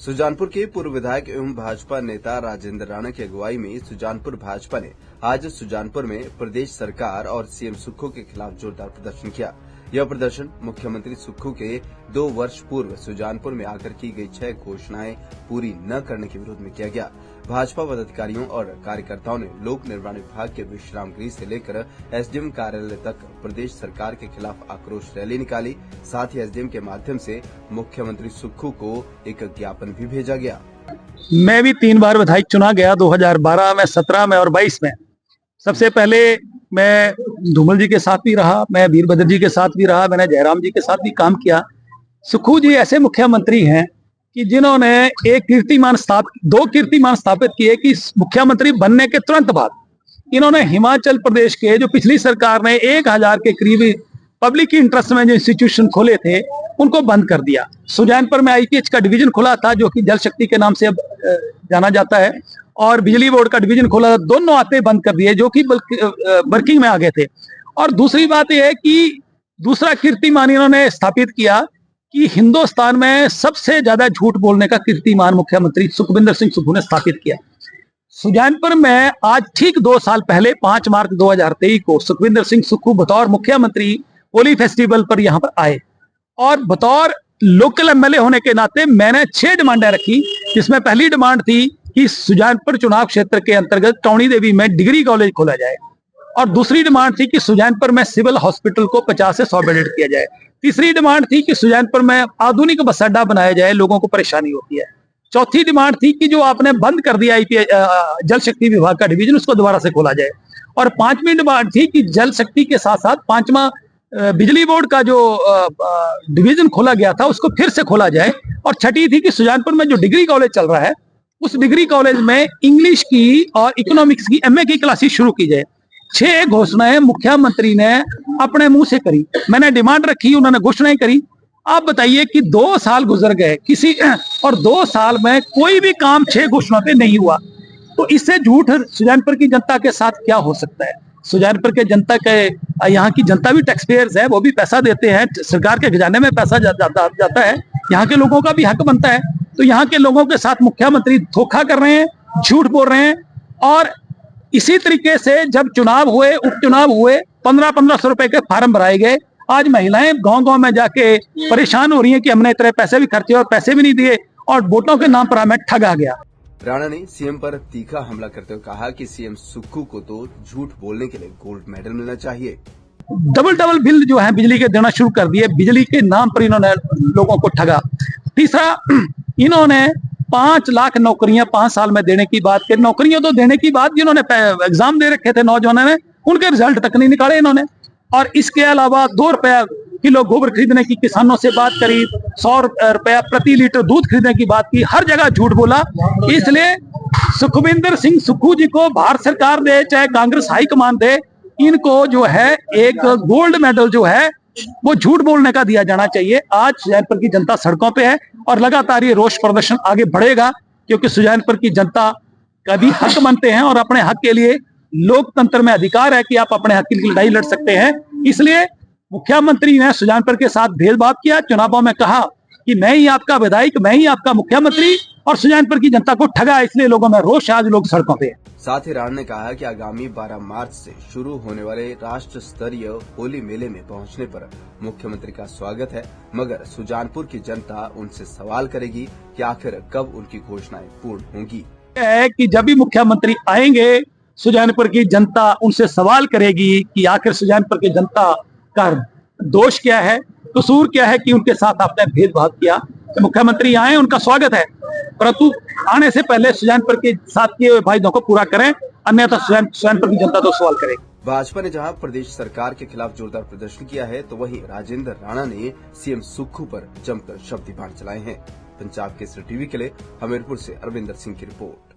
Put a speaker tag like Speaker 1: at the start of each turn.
Speaker 1: सुजानपुर के पूर्व विधायक एवं भाजपा नेता राजेंद्र राणा की अगुवाई में सुजानपुर भाजपा ने आज सुजानपुर में प्रदेश सरकार और सीएम सुक्खू के खिलाफ जोरदार प्रदर्शन किया। यह प्रदर्शन मुख्यमंत्री सुक्खू के 2 वर्ष पूर्व सुजानपुर में आकर की गई 6 घोषणाएं पूरी न करने के विरोध में किया गया। भाजपा पदाधिकारियों और कार्यकर्ताओं ने लोक निर्माण विभाग के विश्राम गृह से लेकर एसडीएम कार्यालय तक प्रदेश सरकार के खिलाफ आक्रोश रैली निकाली। साथ ही एसडीएम के माध्यम से मुख्यमंत्री सुक्खू को एक ज्ञापन भी भेजा गया।
Speaker 2: मैं भी 3 बार विधायक चुना गया, 2012 में, 17 में और 22 में। सबसे पहले मैं धूमल जी के साथ भी रहा, मैं वीरभद्र जी के साथ भी रहा, मैंने जयराम जी के साथ भी काम किया। सुक्खू जी ऐसे मुख्यमंत्री हैं कि जिन्होंने 2 कीर्तिमान स्थापित किए कि मुख्यमंत्री बनने के तुरंत बाद इन्होंने हिमाचल प्रदेश के जो पिछली सरकार ने 1000 के करीब पब्लिक इंटरेस्ट में जो इंस्टीट्यूशन खोले थे उनको बंद कर दिया। सुजानपुर में आईपीएच का डिवीजन खुला था जो कि जल शक्ति के नाम से अब जाना जाता है, और बिजली बोर्ड का डिवीजन खोला था, दोनों आते बंद कर दिए जो कि वर्किंग में आ गए थे। और दूसरी बात यह है कि दूसरा कीर्तिमान इन्होंने स्थापित किया कि हिंदुस्तान में सबसे ज्यादा झूठ बोलने का कीर्तिमान मुख्यमंत्री सुखविंदर सिंह सुक्खू ने स्थापित किया। सुजानपुर में आज ठीक 2 साल पहले 5 मार्च 2023 को सुखविंदर सिंह सुक्खू बतौर मुख्यमंत्री होली फेस्टिवल पर यहाँ पर आए, और बतौर लोकल एमएलए होने के नाते मैंने 6 डिमांडें रखी, जिसमें पहली डिमांड थी कि सुजानपुर चुनाव क्षेत्र के अंतर्गत टौणी देवी में डिग्री कॉलेज खोला जाए, और दूसरी डिमांड थी कि सुजानपुर में सिविल हॉस्पिटल को 50 से 100 बेडेड किया जाए। तीसरी डिमांड थी कि सुजानपुर में आधुनिक बस अड्डा बनाया जाए, लोगों को परेशानी होती है। चौथी डिमांड थी कि जो आपने बंद कर दिया जल शक्ति विभाग का डिवीजन उसको दोबारा से खोला जाए, और 5वीं डिमांड थी कि जल शक्ति के साथ साथ 5वां बिजली बोर्ड का जो डिवीजन खोला गया था उसको फिर से खोला जाए, और छठी थी कि सुजानपुर में जो डिग्री कॉलेज चल रहा है उस डिग्री कॉलेज में इंग्लिश की और इकोनॉमिक्स की एमए की क्लासेस शुरू की जाए। 6 घोषणाएं मुख्यमंत्री ने अपने मुंह से करी, मैंने डिमांड रखी, उन्होंने घोषणाएं करी। आप बताइए कि 2 साल गुजर गए और 2 साल में कोई भी काम 6 घोषणाओं पे नहीं हुआ, तो इससे झूठ सुजानपुर की जनता के साथ क्या हो सकता है। सुजानपुर के जनता के यहाँ की जनता भी टैक्स पेयर्स है, वो भी पैसा देते हैं, सरकार के खजाने में पैसा जाता है, यहाँ के लोगों का भी हक बनता है। तो यहाँ के लोगों के साथ मुख्यमंत्री धोखा कर रहे हैं, झूठ बोल रहे हैं। और इसी तरीके से जब चुनाव हुए, उपचुनाव हुए, 1500 रुपए के फार्म भराए गए। आज महिलाएं गांव-गांव में जाके परेशान हो रही हैं कि हमने इतने पैसे भी खर्चे और पैसे भी नहीं दिए, और वोटों के नाम पर हमें ठगा गया।
Speaker 1: राणा ने सीएम पर तीखा हमला करते हुए कहा कि सीएम सुक्खू को तो झूठ बोलने के लिए गोल्ड मेडल मिलना चाहिए।
Speaker 2: डबल बिल जो है बिजली के देना शुरू कर दिए, बिजली के नाम पर इन्होंने लोगों को ठगा। तीसरा, इन्होंने 5 लाख नौकरियां 5 साल में देने की बात की। नौकरियां तो देने की बात, जिन्होंने एग्जाम दे रखे थे नौजवानों ने, उनके रिजल्ट तक नहीं निकाले इन्होंने। और इसके अलावा 2 रुपया किलो गोबर खरीदने की किसानों से बात करी, 100 रुपया प्रति लीटर दूध खरीदने की बात की, हर जगह झूठ बोला। इसलिए सुखविंदर सिंह सुक्खू जी को भारत सरकार दे चाहे कांग्रेस हाईकमान दे, इनको जो है एक गोल्ड मेडल जो है वो झूठ बोलने का दिया जाना चाहिए। आज सुजानपुर की जनता सड़कों पे है और लगातार ये रोष प्रदर्शन आगे बढ़ेगा, क्योंकि सुजानपुर की जनता का भी हक मानते हैं, और अपने हक के लिए लोकतंत्र में अधिकार है कि आप अपने हक की लड़ाई लड़ सकते हैं। इसलिए मुख्यमंत्री ने सुजानपुर के साथ भेदभाव किया, चुनावों में कहा कि मैं ही आपका विधायक, मैं ही आपका मुख्यमंत्री, और सुजानपुर की जनता को ठगा। इसलिए लोगों में रोष, आज लोग सड़कों पे।
Speaker 1: साथ ही राणा ने कहा कि आगामी 12 मार्च से शुरू होने वाले राष्ट्र स्तरीय होली मेले में पहुंचने पर मुख्यमंत्री का स्वागत है, मगर सुजानपुर की जनता उनसे सवाल करेगी कि आखिर कब उनकी घोषणाएं पूर्ण होंगी।
Speaker 2: है कि जब भी मुख्यमंत्री आएंगे, सुजानपुर की जनता उनसे सवाल करेगी कि आखिर सुजानपुर की जनता का दोष क्या है, कसूर क्या है कि उनके साथ आपने भेदभाव किया। तो मुख्यमंत्री आए, उनका स्वागत है, परंतु आने से पहले सुजानपुर के साथ किए हुए वायदों को पूरा करें, अन्यथा सुजानपुर की जनता तो सवाल करेगी।
Speaker 1: भाजपा ने जहां प्रदेश सरकार के खिलाफ जोरदार प्रदर्शन किया है, तो वहीं राजेंद्र राणा ने सीएम सुक्खू पर जमकर शब्द बाण चलाए हैं। पंजाब केसरी टीवी के लिए हमीरपुर से अरविंदर सिंह की रिपोर्ट।